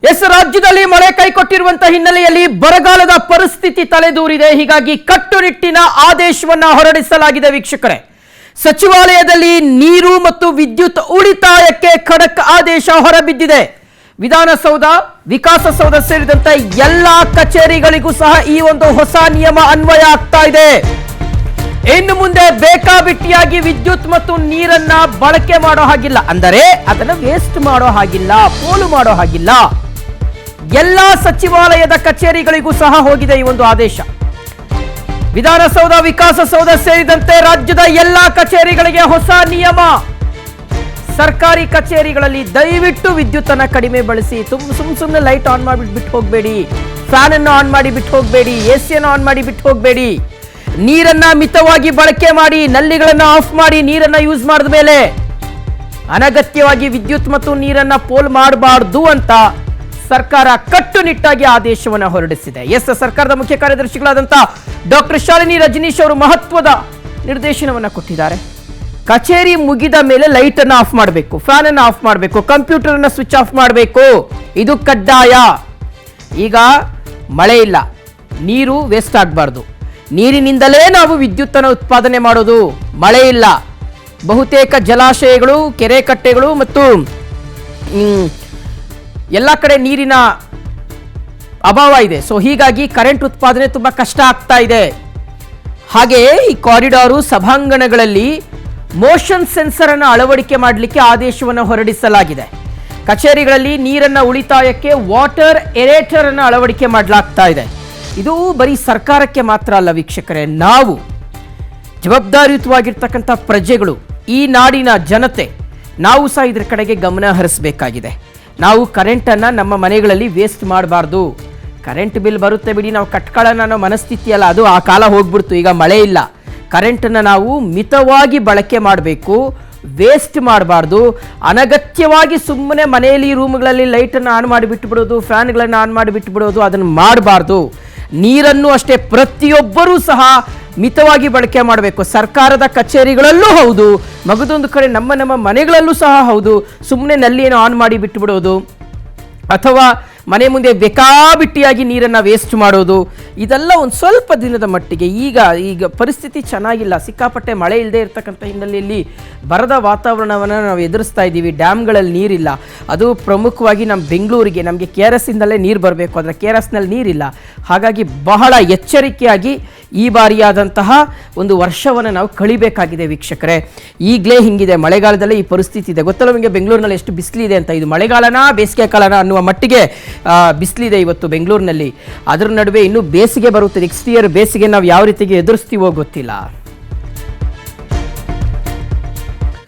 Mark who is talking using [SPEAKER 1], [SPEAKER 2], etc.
[SPEAKER 1] S ರಾಜ್ಯದಲ್ಲಿ ಮಳೆ ಕೈಕೊಟ್ಟಿರುವಂತಹ ಹಿನ್ನೆಲೆಯಲ್ಲಿ ಬರಗಾಲದ ಪರಿಸ್ಥಿತಿ ತಲೆದೂರಿದೆ. ಹೀಗಾಗಿ ಕಟ್ಟುನಿಟ್ಟಿನ ಆದೇಶವನ್ನ ಹೊರಡಿಸಲಾಗಿದೆ ವೀಕ್ಷಕರೇ. ಸಚಿವಾಲಯದಲ್ಲಿ ನೀರು ಮತ್ತು ವಿದ್ಯುತ್ ಉಳಿತಾಯಕ್ಕೆ ಖಡಕ್ ಆದೇಶ ಹೊರಬಿದ್ದಿದೆ. ವಿಧಾನಸೌಧ, ವಿಕಾಸಸೌಧ ಸೇರಿದಂತೆ ಎಲ್ಲಾ ಕಚೇರಿಗಳಿಗೂ ಸಹ ಈ ಒಂದು ಹೊಸ ನಿಯಮ ಅನ್ವಯ ಆಗ್ತಾ ಇದೆ. ಇನ್ನು ಮುಂದೆ ಬೇಕಾಬಿಟ್ಟಿಯಾಗಿ ವಿದ್ಯುತ್ ಮತ್ತು ನೀರನ್ನ ಬಳಕೆ ಮಾಡೋ ಹಾಗಿಲ್ಲ, ಅಂದರೆ ಅದನ್ನು ವೇಸ್ಟ್ ಮಾಡೋ ಹಾಗಿಲ್ಲ, ಪೋಲು ಮಾಡೋ ಹಾಗಿಲ್ಲ. ಎಲ್ಲಾ ಸಚಿವಾಲಯದ ಕಚೇರಿಗಳಿಗೂ ಸಹ ಹೋಗಿದೆ ಈ ಒಂದು ಆದೇಶ. ವಿಧಾನಸೌಧ, ವಿಕಾಸಸೌಧ ಸೇರಿದಂತೆ ರಾಜ್ಯದ ಎಲ್ಲಾ ಕಚೇರಿಗಳಿಗೆ ಹೊಸ ನಿಯಮ. ಸರ್ಕಾರಿ ಕಚೇರಿಗಳಲ್ಲಿ ದಯವಿಟ್ಟು ವಿದ್ಯುತ್ ಅನ್ನ ಕಡಿಮೆ ಬಳಸಿ. ಸುಮ್ಮನೆ ಲೈಟ್ ಆನ್ ಮಾಡಿ ಬಿಟ್ಟು ಹೋಗಬೇಡಿ, ಫ್ಯಾನ್ ಅನ್ನು ಆನ್ ಮಾಡಿ ಬಿಟ್ಟು ಹೋಗಬೇಡಿ, ಎಸಿ ಅನ್ನು ಆನ್ ಮಾಡಿ ಬಿಟ್ಟು ಹೋಗಬೇಡಿ. ನೀರನ್ನ ಮಿತವಾಗಿ ಬಳಕೆ ಮಾಡಿ, ನಲ್ಲಿಗಳನ್ನ ಆಫ್ ಮಾಡಿ ನೀರನ್ನ ಯೂಸ್ ಮಾಡಿದ ಮೇಲೆ ಅನಗತ್ಯವಾಗಿ ವಿದ್ಯುತ್ ಮತ್ತು ನೀರನ್ನ ಪೋಲ್ ಮಾಡಬಾರ್ದು ಅಂತ ಸರ್ಕಾರ ಕಟ್ಟುನಿಟ್ಟಾಗಿ ಆದೇಶವನ್ನು ಹೊರಡಿಸಿದೆ. ಸರ್ಕಾರದ ಮುಖ್ಯ ಕಾರ್ಯದರ್ಶಿಗಳಾದಂಥ ಡಾಕ್ಟರ್ ಶಾಲಿನಿ ರಜನೀಶ್ ಅವರು ಮಹತ್ವದ ನಿರ್ದೇಶನವನ್ನು ಕೊಟ್ಟಿದ್ದಾರೆ. ಕಚೇರಿ ಮುಗಿದ ಮೇಲೆ ಲೈಟ್ ಅನ್ನು ಆಫ್ ಮಾಡಬೇಕು, ಫ್ಯಾನ್ ಅನ್ನು ಆಫ್ ಮಾಡಬೇಕು, ಕಂಪ್ಯೂಟರ್ ಅನ್ನು ಸ್ವಿಚ್ ಆಫ್ ಮಾಡಬೇಕು. ಇದು ಕಡ್ಡಾಯ. ಈಗ ಮಳೆ ಇಲ್ಲ, ನೀರು ವೇಸ್ಟ್ ಆಗಬಾರ್ದು. ನೀರಿನಿಂದಲೇ ನಾವು ವಿದ್ಯುತ್ ಅನ್ನು ಉತ್ಪಾದನೆ ಮಾಡೋದು. ಮಳೆ ಇಲ್ಲ, ಬಹುತೇಕ ಜಲಾಶಯಗಳು, ಕೆರೆ ಕಟ್ಟೆಗಳು ಮತ್ತು ಎಲ್ಲ ಕಡೆ ನೀರಿನ ಅಭಾವ ಇದೆ. ಸೊ ಹೀಗಾಗಿ ಕರೆಂಟ್ ಉತ್ಪಾದನೆ ತುಂಬಾ ಕಷ್ಟ ಆಗ್ತಾ ಇದೆ. ಹಾಗೆಯೇ ಈ ಕಾರಿಡಾರು, ಸಭಾಂಗಣಗಳಲ್ಲಿ ಮೋಷನ್ ಸೆನ್ಸರ್ ಅನ್ನು ಅಳವಡಿಕೆ ಮಾಡಲಿಕ್ಕೆ ಆದೇಶವನ್ನು ಹೊರಡಿಸಲಾಗಿದೆ. ಕಚೇರಿಗಳಲ್ಲಿ ನೀರನ್ನ ಉಳಿತಾಯಕ್ಕೆ ವಾಟರ್ ಏರೇಟರ್ ಅನ್ನು ಅಳವಡಿಕೆ ಮಾಡಲಾಗ್ತಾ ಇದೆ. ಇದು ಬರೀ ಸರ್ಕಾರಕ್ಕೆ ಮಾತ್ರ ಅಲ್ಲ ವೀಕ್ಷಕರೇ, ನಾವು ಜವಾಬ್ದಾರಿಯುತವಾಗಿರ್ತಕ್ಕಂಥ ಪ್ರಜೆಗಳು, ಈ ನಾಡಿನ ಜನತೆ, ನಾವು ಸಹ ಇದರ ಕಡೆಗೆ ಗಮನ ಹರಿಸಬೇಕಾಗಿದೆ. ನಾವು ಕರೆಂಟನ್ನು ನಮ್ಮ ಮನೆಗಳಲ್ಲಿ ವೇಸ್ಟ್ ಮಾಡಬಾರ್ದು. ಕರೆಂಟ್ ಬಿಲ್ ಬರುತ್ತೆ ಬಿಡಿ, ನಾವು ಕಟ್ಕೊಳ್ಳೋಣ ಅನ್ನೋ ಮನಸ್ಥಿತಿ ಅಲ್ಲ, ಅದು ಆ ಕಾಲ ಹೋಗ್ಬಿಡ್ತು. ಈಗ ಮಳೆ ಇಲ್ಲ, ಕರೆಂಟನ್ನು ನಾವು ಮಿತವಾಗಿ ಬಳಕೆ ಮಾಡಬೇಕು, ವೇಸ್ಟ್ ಮಾಡಬಾರ್ದು. ಅನಗತ್ಯವಾಗಿ ಸುಮ್ಮನೆ ಮನೆಯಲ್ಲಿ ರೂಮ್ಗಳಲ್ಲಿ ಲೈಟನ್ನು ಆನ್ ಮಾಡಿ ಬಿಟ್ಟುಬಿಡೋದು, ಫ್ಯಾನ್ಗಳನ್ನು ಆನ್ ಮಾಡಿ ಬಿಟ್ಟುಬಿಡೋದು, ಅದನ್ನು ಮಾಡಬಾರ್ದು. ನೀರನ್ನು ಅಷ್ಟೇ ಪ್ರತಿಯೊಬ್ಬರೂ ಸಹ ಮಿತವಾಗಿ ಬಳಕೆ ಮಾಡಬೇಕು. ಸರ್ಕಾರದ ಕಚೇರಿಗಳಲ್ಲೂ ಹೌದು, ಮಗದೊಂದು ಕಡೆ ನಮ್ಮ ಮನೆಗಳಲ್ಲೂ ಸಹ ಹೌದು. ಸುಮ್ಮನೆ ನಲ್ಲಿಯನ್ನು ಆನ್ ಮಾಡಿ ಬಿಟ್ಟು ಬಿಡೋದು ಅಥವಾ ಮನೆ ಮುಂದೆ ಬೇಕಾಬಿಟ್ಟಿಯಾಗಿ ನೀರನ್ನು ವೇಸ್ಟ್ ಮಾಡೋದು, ಇದೆಲ್ಲ ಒಂದು ಸ್ವಲ್ಪ ದಿನದ ಮಟ್ಟಿಗೆ. ಈಗ ಪರಿಸ್ಥಿತಿ ಚೆನ್ನಾಗಿಲ್ಲ, ಸಿಕ್ಕಾಪಟ್ಟೆ ಮಳೆ ಇಲ್ಲದೆ ಇರತಕ್ಕಂಥ ಹಿನ್ನೆಲೆಯಲ್ಲಿ ಬರದ ವಾತಾವರಣವನ್ನು ನಾವು ಎದುರಿಸ್ತಾ ಇದ್ದೀವಿ. ಡ್ಯಾಮ್ಗಳಲ್ಲಿ ನೀರಿಲ್ಲ. ಅದು ಪ್ರಮುಖವಾಗಿ ನಮ್ಮ ಬೆಂಗಳೂರಿಗೆ, ನಮಗೆ KRS ಇಂದಲೇ ನೀರು ಬರಬೇಕು, ಆದರೆ KRSನಲ್ಲಿ ನೀರಿಲ್ಲ. ಹಾಗಾಗಿ ಬಹಳ ಎಚ್ಚರಿಕೆಯಾಗಿ ಈ ಬಾರಿಯಾದಂತಹ ಒಂದು ವರ್ಷವನ್ನು ನಾವು ಕಳಿಬೇಕಾಗಿದೆ ವೀಕ್ಷಕರೇ. ಈಗಲೇ ಹಿಂಗಿದೆ, ಮಳೆಗಾಲದಲ್ಲೇ ಈ ಪರಿಸ್ಥಿತಿ ಇದೆ. ಗೊತ್ತಲ್ಲ ನಿಮಗೆ ಬೆಂಗಳೂರಿನಲ್ಲಿ ಎಷ್ಟು ಬಿಸಿಲಿದೆ ಅಂತ. ಇದು ಮಳೆಗಾಲನ ಬೇಸಿಗೆ ಕಾಲನ ಅನ್ನುವ ಮಟ್ಟಿಗೆ ಬಿಸಿಲಿದೆ ಇವತ್ತು ಬೆಂಗಳೂರಿನಲ್ಲಿ. ಅದರ ನಡುವೆ ಇನ್ನೂ ಬೇಸಿಗೆ ಬರುತ್ತೆ. ನೆಕ್ಸ್ಟ್ ಇಯರ್ ಬೇಸಿಗೆ ನಾವು ಯಾವ ರೀತಿಗೆ ಎದುರಿಸ್ತೀವೋ ಗೊತ್ತಿಲ್ಲ.